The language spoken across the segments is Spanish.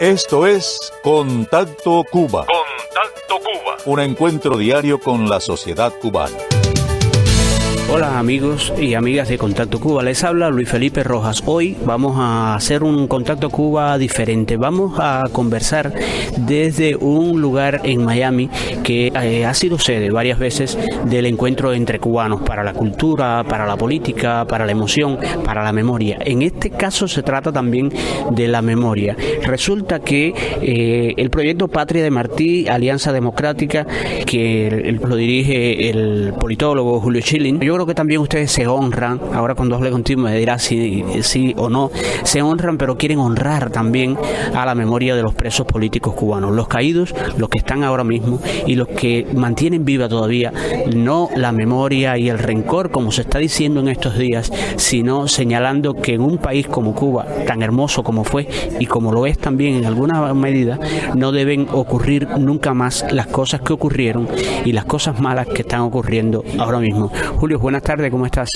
Esto es Contacto Cuba. Contacto Cuba. Un encuentro diario con la sociedad cubana. Hola amigos y amigas de Contacto Cuba, les habla Luis Felipe Rojas. Hoy vamos a hacer un Contacto Cuba diferente. Vamos a conversar desde un lugar en Miami que ha sido sede varias veces del encuentro entre cubanos para la cultura, para la política, para la emoción, para la memoria. En este caso se trata también de la memoria. Resulta que el proyecto Patria de Martí, Alianza Democrática, que lo dirige el politólogo Julio Schilling, yo creo que también ustedes se honran, ahora cuando hable contigo me dirás si sí o no, se honran, pero quieren honrar también a la memoria de los presos políticos cubanos, los caídos, los que están ahora mismo y los que mantienen viva todavía no la memoria y el rencor, como se está diciendo en estos días, sino señalando que en un país como Cuba, tan hermoso como fue y como lo es también en alguna medida, no deben ocurrir nunca más las cosas que ocurrieron y las cosas malas que están ocurriendo ahora mismo. Julio, buenas tardes, ¿cómo estás?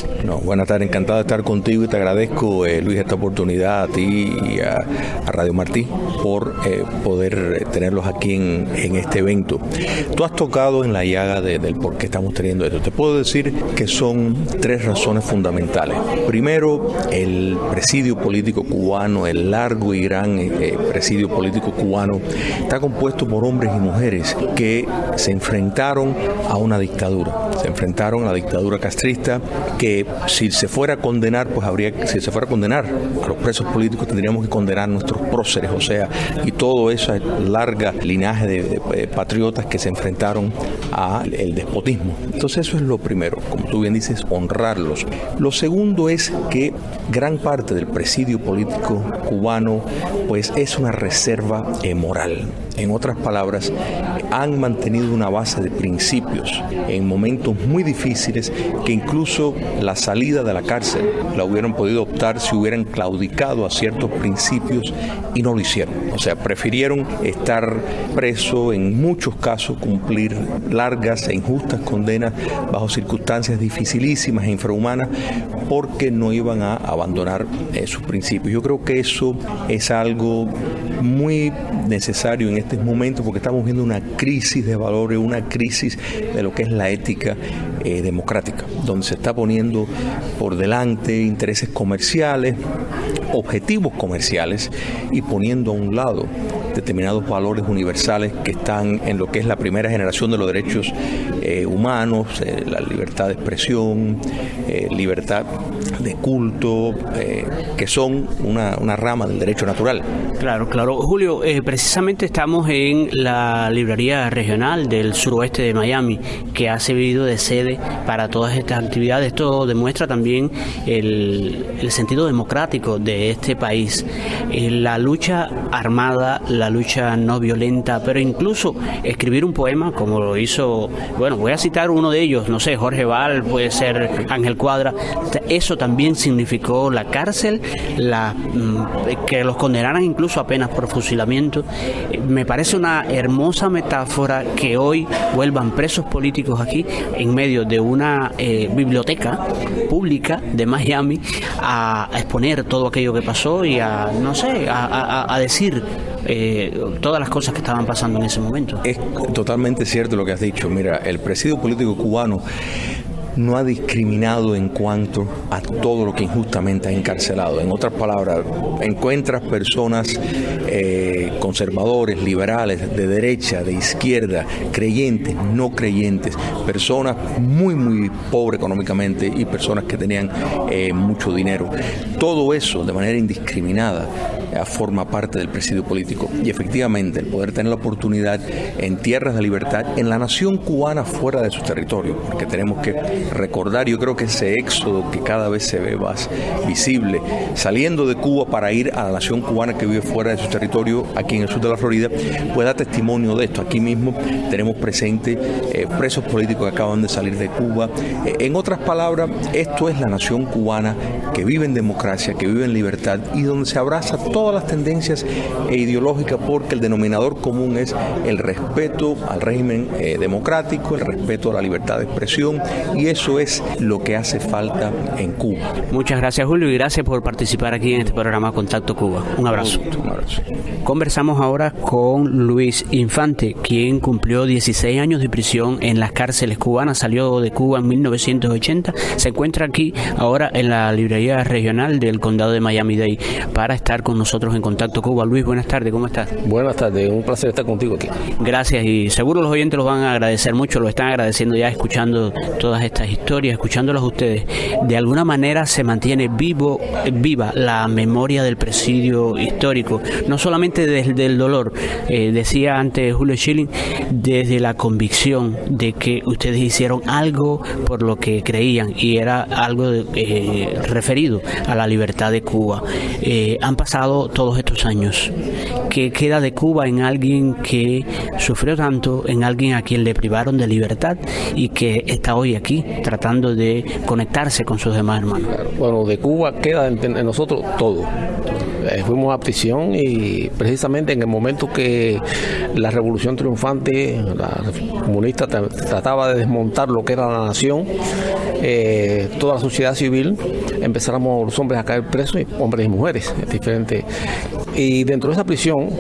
Buenas tardes, encantado de estar contigo y te agradezco, Luis, esta oportunidad a ti y a Radio Martí por poder tenerlos aquí en este evento. Tú has tocado en la llaga del por qué estamos teniendo esto. Te puedo decir que son tres razones fundamentales. Primero, el presidio político cubano, el largo y gran presidio político cubano, está compuesto por hombres y mujeres que se enfrentaron a una dictadura. Se enfrentaron a la dictadura castrista, que si se fuera a condenar, si se fuera a condenar a los presos políticos, tendríamos que condenar a nuestros próceres, o sea, y todo esa larga linaje de patriotas que se enfrentaron al despotismo. Entonces eso es lo primero, como tú bien dices, honrarlos. Lo segundo es que gran parte del presidio político cubano pues es una reserva moral. En otras palabras, han mantenido una base de principios en momentos muy difíciles que incluso la salida de la cárcel la hubieran podido optar si hubieran claudicado a ciertos principios y no lo hicieron. O sea, prefirieron estar preso, en muchos casos cumplir largas e injustas condenas bajo circunstancias dificilísimas e infrahumanas porque no iban a abandonar sus principios. Yo creo que eso es algo muy necesario en este momento porque estamos viendo una crisis de valores, una crisis de lo que es la ética democrática, donde se está poniendo por delante intereses comerciales, objetivos comerciales y poniendo a un lado determinados valores universales que están en lo que es la primera generación de los derechos humanos, la libertad de expresión, libertad de culto, que son una rama del derecho natural. Claro. Julio, precisamente estamos en la librería regional del suroeste de Miami, que ha servido de sede para todas estas actividades. Esto demuestra también el sentido democrático de este país. La lucha armada, la lucha no violenta, pero incluso escribir un poema, como lo hizo, voy a citar uno de ellos, no sé, Jorge Val, puede ser Ángel Cuadra. Eso también significó la cárcel, que los condenaran incluso apenas por fusilamiento. Me parece una hermosa metáfora que hoy vuelvan presos políticos aquí en medio de una biblioteca pública de Miami a exponer todo aquello que pasó y a decir todas las cosas que estaban pasando en ese momento. Es totalmente cierto lo que has dicho. Mira, el presidio político cubano no ha discriminado en cuanto a todo lo que injustamente ha encarcelado. En otras palabras, encuentras personas conservadores, liberales, de derecha, de izquierda, creyentes, no creyentes, personas muy, muy pobres económicamente y personas que tenían mucho dinero. Todo eso de manera indiscriminada forma parte del presidio político. Y efectivamente, el poder tener la oportunidad en tierras de libertad, en la nación cubana fuera de su territorio, porque tenemos que recordar, yo creo que ese éxodo que cada vez se ve más visible, saliendo de Cuba para ir a la nación cubana que vive fuera de su territorio, aquí en el sur de la Florida, pues da testimonio de esto. Aquí mismo tenemos presente presos políticos que acaban de salir de Cuba. En otras palabras, esto es la nación cubana que vive en democracia, que vive en libertad y donde se abraza todo todas las tendencias ideológicas, porque el denominador común es el respeto al régimen democrático, el respeto a la libertad de expresión, y eso es lo que hace falta en Cuba. Muchas gracias, Julio, y gracias por participar aquí en este programa Contacto Cuba. Un abrazo. Un abrazo. Conversamos ahora con Luis Infante, quien cumplió 16 años de prisión en las cárceles cubanas, salió de Cuba en 1980, se encuentra aquí ahora en la librería regional del condado de Miami-Dade para estar con nosotros en Contacto Cuba. Luis, buenas tardes, ¿cómo estás? Buenas tardes, un placer estar contigo aquí. Gracias, y seguro los oyentes los van a agradecer mucho, lo están agradeciendo ya escuchando todas estas historias, escuchándolas ustedes. De alguna manera se mantiene viva la memoria del presidio histórico, no solamente desde el dolor, decía antes Julio Schilling, desde la convicción de que ustedes hicieron algo por lo que creían, y era algo referido a la libertad de Cuba. Han pasado todos estos años. ¿Qué queda de Cuba en alguien que sufrió tanto, en alguien a quien le privaron de libertad y que está hoy aquí tratando de conectarse con sus demás hermanos? Bueno, de Cuba queda en nosotros todo. Fuimos a prisión y precisamente en el momento que la revolución triunfante, la comunista, trataba de desmontar lo que era la nación, toda la sociedad civil, empezáramos los hombres a caer presos, hombres y mujeres, diferentes. Y dentro de esa prisión,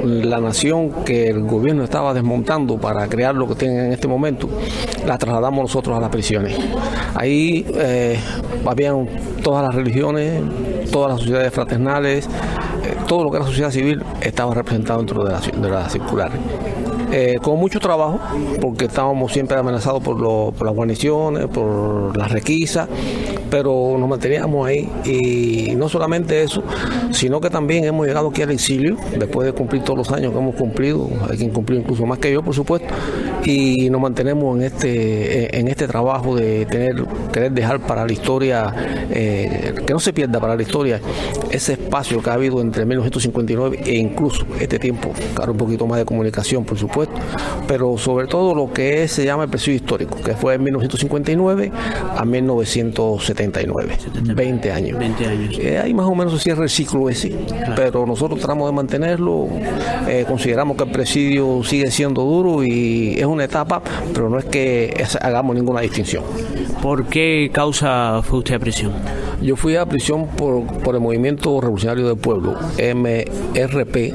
la nación que el gobierno estaba desmontando para crear lo que tienen en este momento, la trasladamos nosotros a las prisiones. Ahí habían todas las religiones, todas las sociedades fraternales, todo lo que era sociedad civil estaba representado dentro de la circular. Con mucho trabajo, porque estábamos siempre amenazados por las guarniciones, por las requisas, pero nos manteníamos ahí. Y no solamente eso, sino que también hemos llegado aquí al exilio, después de cumplir todos los años que hemos cumplido. Hay quien cumplió incluso más que yo, por supuesto, y nos mantenemos en este trabajo de querer dejar para la historia, que no se pierda para la historia ese espacio que ha habido entre 1959 e incluso este tiempo, claro, un poquito más de comunicación, por supuesto, pero sobre todo lo que se llama el presidio histórico, que fue en 1959 a 1979, 20 años. 20 años. Ahí más o menos se cierra el ciclo ese, claro. Pero nosotros tratamos de mantenerlo, consideramos que el presidio sigue siendo duro y es una etapa, pero no es que hagamos ninguna distinción. ¿Por qué causa fue usted a prisión? Yo fui a prisión por el Movimiento Revolucionario del Pueblo, MRP,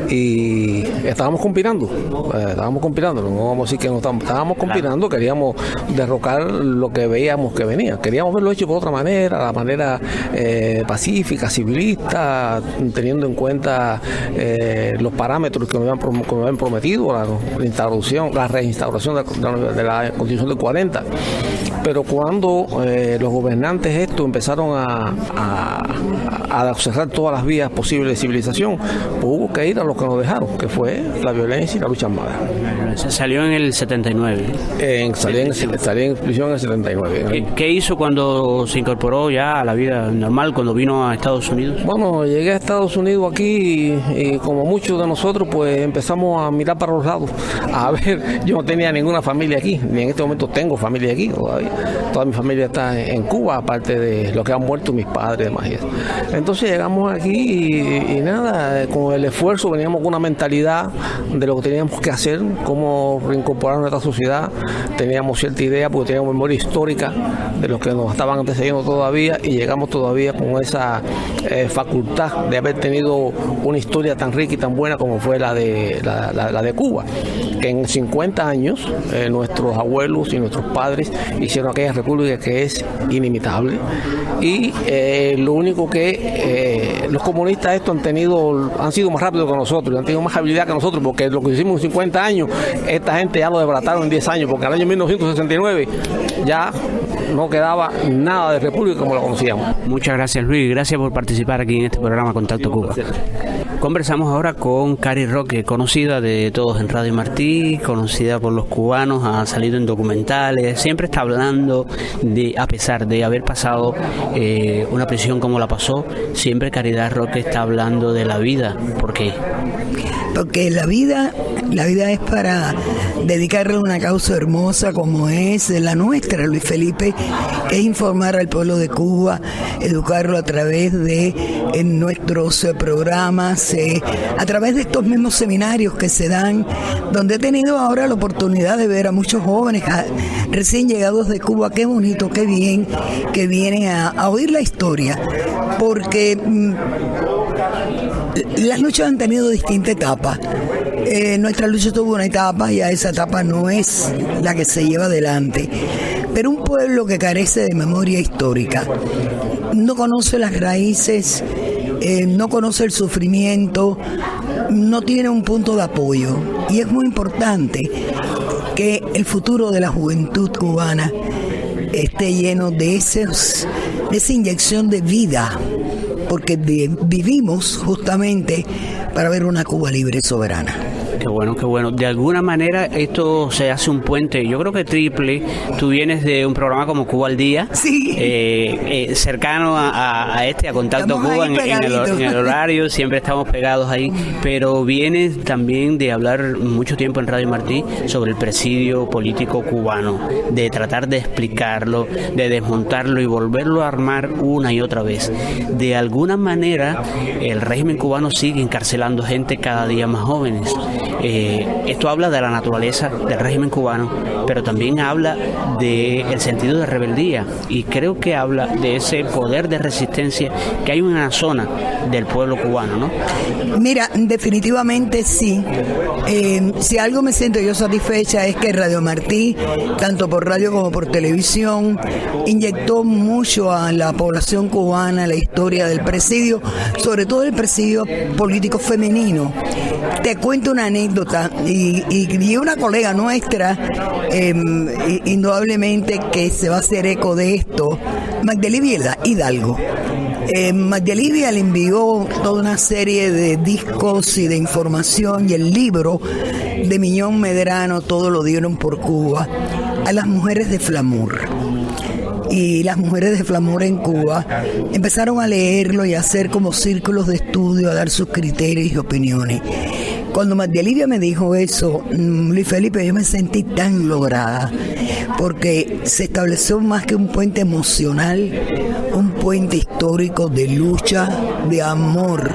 y estábamos conspirando, no vamos a decir que no estábamos conspirando, queríamos derrocar lo que veíamos que venía, queríamos verlo hecho por otra manera, la manera pacífica, civilista, teniendo en cuenta los parámetros que nos habían prometido, la reinstauración de la Constitución del 40. Pero cuando los gobernantes empezaron a cerrar todas las vías posibles de civilización, pues hubo que ir a lo que nos dejaron, que fue la violencia y la lucha armada. Se salió en el 79. Salí en prisión en el 79. ¿Qué hizo cuando se incorporó ya a la vida normal, cuando vino a Estados Unidos? Bueno, llegué a Estados Unidos aquí y como muchos de nosotros, pues empezamos a mirar para los lados. A ver, yo no tenía ninguna familia aquí, ni en este momento tengo familia aquí todavía. Toda mi familia está en Cuba, aparte de los que han muerto mis padres y demás. Entonces llegamos aquí y nada, con el esfuerzo veníamos con una mentalidad de lo que teníamos que hacer, cómo reincorporar nuestra sociedad. Teníamos cierta idea porque teníamos memoria histórica de los que nos estaban antecediendo todavía, y llegamos todavía con esa facultad de haber tenido una historia tan rica y tan buena como fue la de Cuba, que en 50 años nuestros abuelos y nuestros padres hicieron aquella república que es inimitable. Y lo único que los comunistas han sido más rápidos que nosotros, han tenido más habilidad que nosotros, porque lo que hicimos en 50 años, esta gente ya lo desbarataron en 10 años, porque en el año 1969 ya no quedaba nada de república como la conocíamos. Muchas gracias, Luis, gracias por participar aquí en este programa Contacto Cuba. Conversamos ahora con Cari Roque, conocida de todos en Radio Martí, conocida por los cubanos, ha salido en documentales, siempre está hablando de, a pesar de haber pasado una prisión como la pasó, siempre Caridad Roque está hablando de la vida. ¿Por qué? Porque la vida es para dedicarle a una causa hermosa como es la nuestra, Luis Felipe, que es informar al pueblo de Cuba, educarlo a través de nuestros programas, a través de estos mismos seminarios que se dan, donde he tenido ahora la oportunidad de ver a muchos jóvenes recién llegados de Cuba. Qué bonito, qué bien que vienen a oír la historia, porque las luchas han tenido distintas etapas. Nuestra lucha tuvo una etapa y a esa etapa no es la que se lleva adelante. Pero un pueblo que carece de memoria histórica, no conoce las raíces, no conoce el sufrimiento, no tiene un punto de apoyo. Y es muy importante que el futuro de la juventud cubana esté lleno de esa inyección de vida, porque vivimos justamente para ver una Cuba libre y soberana. Qué bueno, qué bueno. De alguna manera esto se hace un puente, yo creo que triple. Tú vienes de un programa como Cuba al Día, sí, cercano a Contacto Cuba en el horario, siempre estamos pegados ahí, pero vienes también de hablar mucho tiempo en Radio Martí sobre el presidio político cubano, de tratar de explicarlo, de desmontarlo y volverlo a armar una y otra vez. De alguna manera el régimen cubano sigue encarcelando gente cada día más jóvenes. Esto habla de la naturaleza del régimen cubano, pero también habla del sentido de rebeldía, y creo que habla de ese poder de resistencia que hay en una zona del pueblo cubano, ¿no? Mira, definitivamente sí. Si algo me siento yo satisfecha es que Radio Martí, tanto por radio como por televisión, inyectó mucho a la población cubana la historia del presidio, sobre todo el presidio político femenino. Te cuento una anécdota, y una colega nuestra, indudablemente que se va a hacer eco de esto, Magdelivia Hidalgo. Magdelivia le envió toda una serie de discos y de información, y el libro de Miñón Medrano, todo lo dieron por Cuba, a las mujeres de Flamur. Y las mujeres de Flamur en Cuba empezaron a leerlo y a hacer como círculos de estudio, a dar sus criterios y opiniones. Cuando Magdelivia me dijo eso, Luis Felipe, yo me sentí tan lograda, porque se estableció más que un puente emocional, un puente histórico de lucha, de amor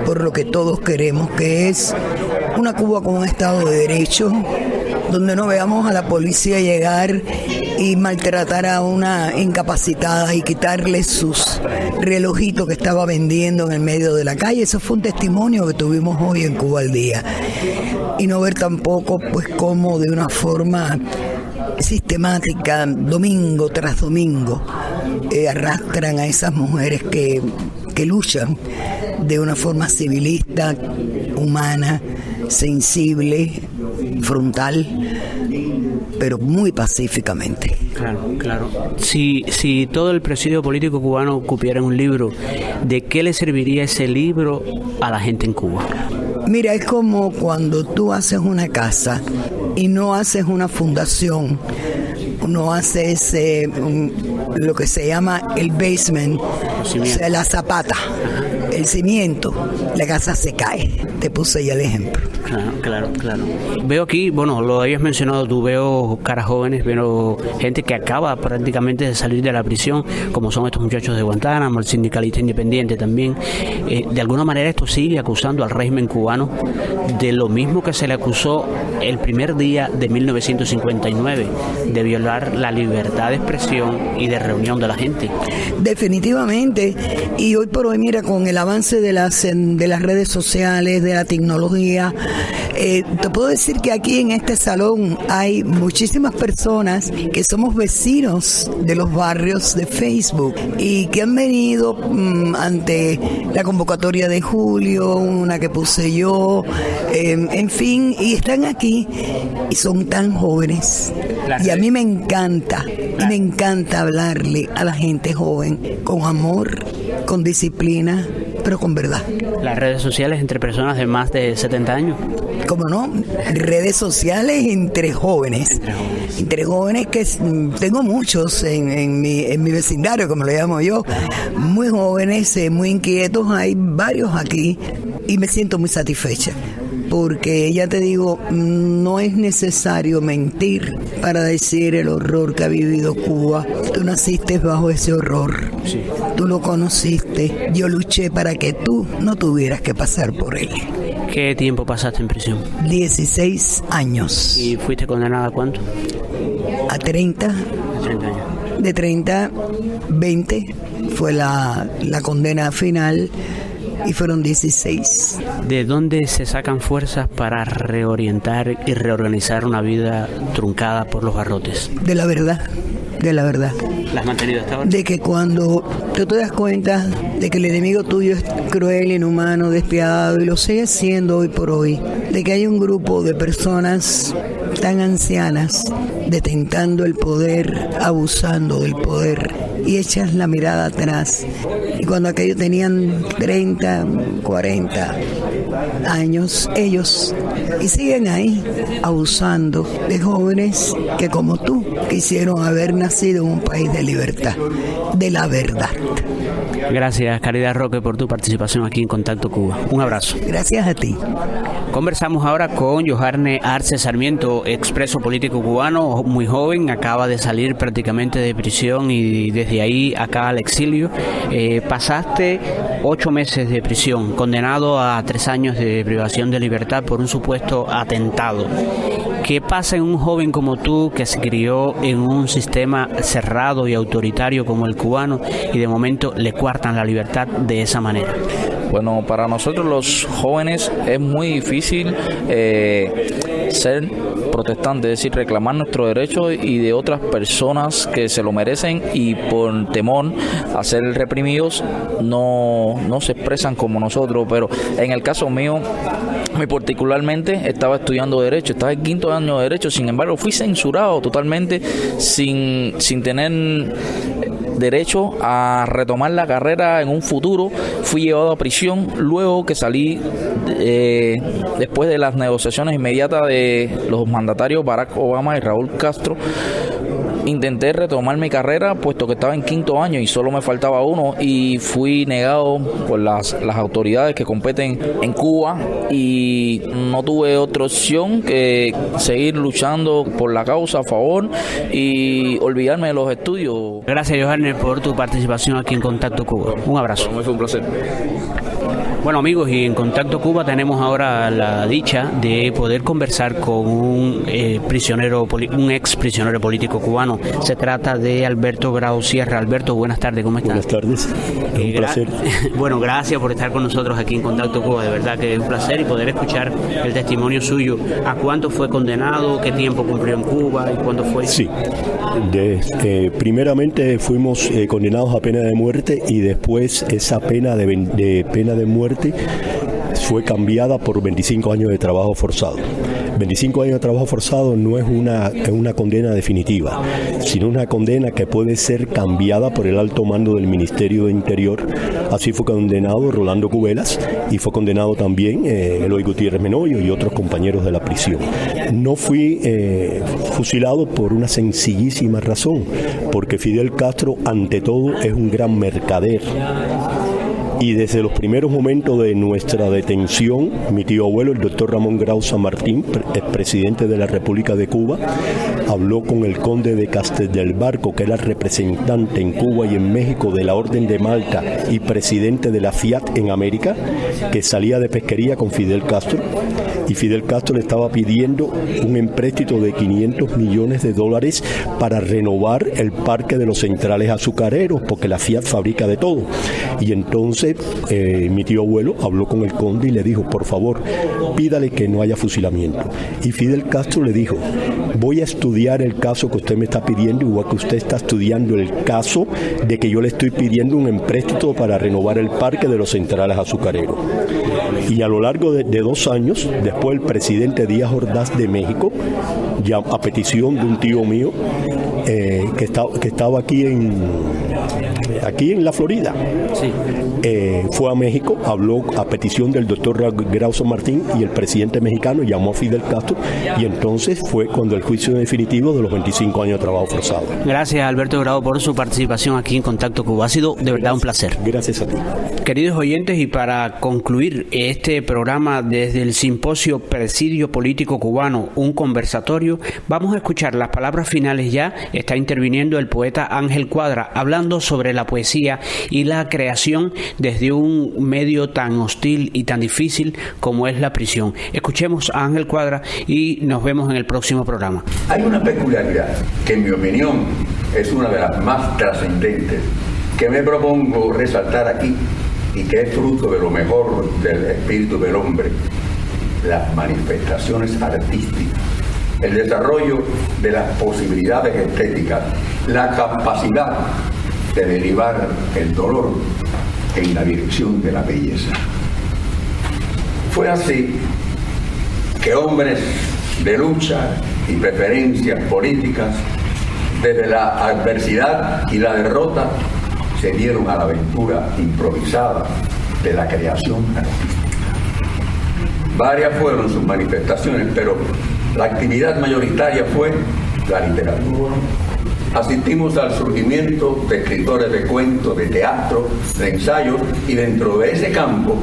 por lo que todos queremos, que es una Cuba con un Estado de Derecho, donde no veamos a la policía llegar y maltratar a una incapacitada y quitarle sus relojitos que estaba vendiendo en el medio de la calle. Eso fue un testimonio que tuvimos hoy en Cuba al Día. Y no ver tampoco pues cómo de una forma sistemática, domingo tras domingo, arrastran a esas mujeres que luchan de una forma civilista, humana, sensible, frontal, pero muy pacíficamente. Claro, claro. Si todo el presidio político cubano cupiera un libro, ¿de qué le serviría ese libro a la gente en Cuba? Mira, es como cuando tú haces una casa y no haces una fundación, no haces lo que se llama el basement, o sea, la zapata, el cimiento, la casa se cae. Te puse ya el ejemplo. Claro. Veo aquí, bueno, lo habías mencionado tú, veo caras jóvenes, veo gente que acaba prácticamente de salir de la prisión, como son estos muchachos de Guantánamo, el sindicalista independiente también. De alguna manera esto sigue acusando al régimen cubano de lo mismo que se le acusó el primer día de 1959, de violar la libertad de expresión y de reunión de la gente. Definitivamente, y hoy por hoy, mira, con el avance de las redes sociales, de la tecnología, te puedo decir que aquí en este salón hay muchísimas personas que somos vecinos de los barrios de Facebook y que han venido ante la convocatoria de julio, una que puse yo, en fin, y están aquí y son tan jóvenes. Y a mí me encanta hablarle a la gente joven con amor, con disciplina, pero con verdad. Las redes sociales entre personas de más de 70 años. ¿Cómo no? Redes sociales entre jóvenes. Entre jóvenes que tengo muchos en mi vecindario, como lo llamo yo. Muy jóvenes, muy inquietos. Hay varios aquí y me siento muy satisfecha. Porque ya te digo, no es necesario mentir para decir el horror que ha vivido Cuba. Tú naciste bajo ese horror. Sí. Tú lo conociste. Yo luché para que tú no tuvieras que pasar por él. ¿Qué tiempo pasaste en prisión? 16 años. ¿Y fuiste condenada a cuánto? A 30. 30 años. De 30, 20 fue la condena final. Y fueron 16. ¿De dónde se sacan fuerzas para reorientar y reorganizar una vida truncada por los garrotes? De la verdad. ¿Las has mantenido hasta ahora? De que cuando tú te das cuenta de que el enemigo tuyo es cruel, inhumano, despiadado, y lo sigue siendo hoy por hoy, de que hay un grupo de personas tan ancianas detentando el poder, abusando del poder, y echas la mirada atrás. Y cuando aquellos tenían 30, 40 años, ellos, y siguen ahí, abusando de jóvenes que como tú quisieron haber nacido en un país de libertad, de la verdad. Gracias, Caridad Roque, por tu participación aquí en Contacto Cuba. Un abrazo. Gracias a ti. Conversamos ahora con Yoharne Arce Sarmiento, expreso político cubano, muy joven, acaba de salir prácticamente de prisión y desde ahí acá al exilio. Pasaste 8 meses de prisión, condenado a 3 años de privación de libertad por un supuesto atentado. ¿Qué pasa en un joven como tú que se crió en un sistema cerrado y autoritario como el cubano y de momento le coartan la libertad de esa manera? Bueno, para nosotros los jóvenes es muy difícil ser protestantes, es decir, reclamar nuestros derechos y de otras personas que se lo merecen y por temor a ser reprimidos no se expresan como nosotros. Pero en el caso mío, muy particularmente, estaba estudiando Derecho, estaba en 5º año de Derecho, sin embargo fui censurado totalmente sin tener derecho a retomar la carrera en un futuro. Fui llevado a prisión luego que salí después de las negociaciones inmediatas de los mandatarios Barack Obama y Raúl Castro. Intenté retomar mi carrera puesto que estaba en 5º año y solo me faltaba uno, y fui negado por las autoridades que competen en Cuba y no tuve otra opción que seguir luchando por la causa a favor y olvidarme de los estudios. Gracias, Yoharne, por tu participación aquí en Contacto Cuba. Un abrazo. Para mí fue un placer. Bueno, amigos, y en Contacto Cuba tenemos ahora la dicha de poder conversar con un ex prisionero político cubano. Se trata de Alberto Grau Sierra. Alberto, buenas tardes, ¿cómo estás? Buenas tardes, es un placer. Bueno, gracias por estar con nosotros aquí en Contacto Cuba, de verdad que es un placer, y poder escuchar el testimonio suyo. ¿A cuánto fue condenado? ¿Qué tiempo cumplió en Cuba? ¿Y cuándo fue? Sí, primeramente fuimos condenados a pena de muerte, y después esa pena de muerte fue cambiada por 25 años de trabajo forzado. 25 años de trabajo forzado no es una condena definitiva, sino una condena que puede ser cambiada por el alto mando del Ministerio de Interior. Así fue condenado Rolando Cubelas y fue condenado también Eloy Gutiérrez Menoyo y otros compañeros de la prisión. No fui fusilado por una sencillísima razón, porque Fidel Castro ante todo es un gran mercader. Y desde los primeros momentos de nuestra detención, mi tío abuelo, el doctor Ramón Grau San Martín, expresidente de la República de Cuba, habló con el conde de Castel del Barco, que era representante en Cuba y en México de la Orden de Malta y presidente de la Fiat en América, que salía de pesquería con Fidel Castro. Y Fidel Castro le estaba pidiendo un empréstito de $500 millones para renovar el parque de los centrales azucareros, porque la Fiat fabrica de todo. Y entonces mi tío abuelo habló con el conde y le dijo: por favor, pídale que no haya fusilamiento. Y Fidel Castro le dijo: voy a estudiar el caso que usted me está pidiendo, igual que usted está estudiando el caso de que yo le estoy pidiendo un empréstito para renovar el parque de los centrales azucareros. Y a lo largo de 2 años, después el presidente Díaz Ordaz de México, ya a petición de un tío mío que estaba aquí en la Florida, sí, fue a México, habló a petición del doctor Grau San Martín y el presidente mexicano llamó a Fidel Castro y entonces fue cuando el juicio definitivo de los 25 años de trabajo forzado. Gracias, Alberto Grau, por su participación aquí en Contacto Cuba. Ha sido de verdad un placer. Gracias a ti. Queridos oyentes, y para concluir este programa desde el Simposio Presidio Político Cubano, un conversatorio, vamos a escuchar las palabras finales. Ya está interviniendo el poeta Ángel Cuadra, hablando sobre la poesía y la creación desde un medio tan hostil y tan difícil como es la prisión. Escuchemos a Ángel Cuadra y nos vemos en el próximo programa. Hay una peculiaridad que, en mi opinión, es una de las más trascendentes que me propongo resaltar aquí y que es fruto de lo mejor del espíritu del hombre: las manifestaciones artísticas, el desarrollo de las posibilidades estéticas, la capacidad de derivar el dolor en la dirección de la belleza. Fue así que hombres de lucha y preferencias políticas, desde la adversidad y la derrota, se dieron a la aventura improvisada de la creación artística. Varias fueron sus manifestaciones, pero la actividad mayoritaria fue la literatura. Asistimos al surgimiento de escritores de cuentos, de teatro, de ensayos, y dentro de ese campo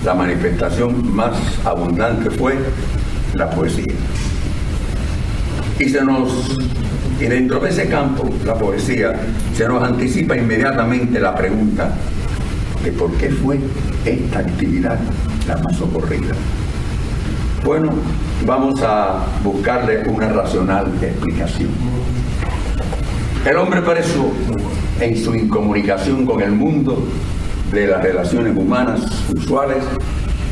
la manifestación más abundante fue la poesía. Y dentro de ese campo, la poesía, se nos anticipa inmediatamente la pregunta de por qué fue esta actividad la más socorrida. Bueno, vamos a buscarle una racional explicación. El hombre preso en su incomunicación con el mundo de las relaciones humanas usuales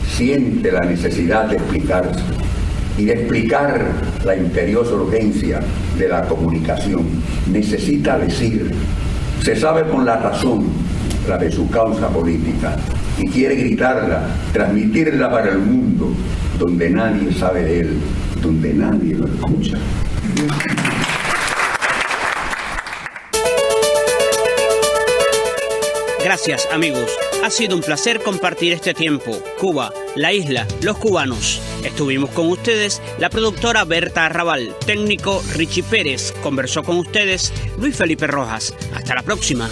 siente la necesidad de explicarse y de explicar la imperiosa urgencia de la comunicación. Necesita decir, se sabe con la razón la de su causa política y quiere gritarla, transmitirla para el mundo, donde nadie sabe de él, donde nadie lo escucha. Gracias, amigos. Ha sido un placer compartir este tiempo. Cuba, la isla, los cubanos. Estuvimos con ustedes la productora Berta Arrabal, técnico Richie Pérez. Conversó con ustedes Luis Felipe Rojas. Hasta la próxima.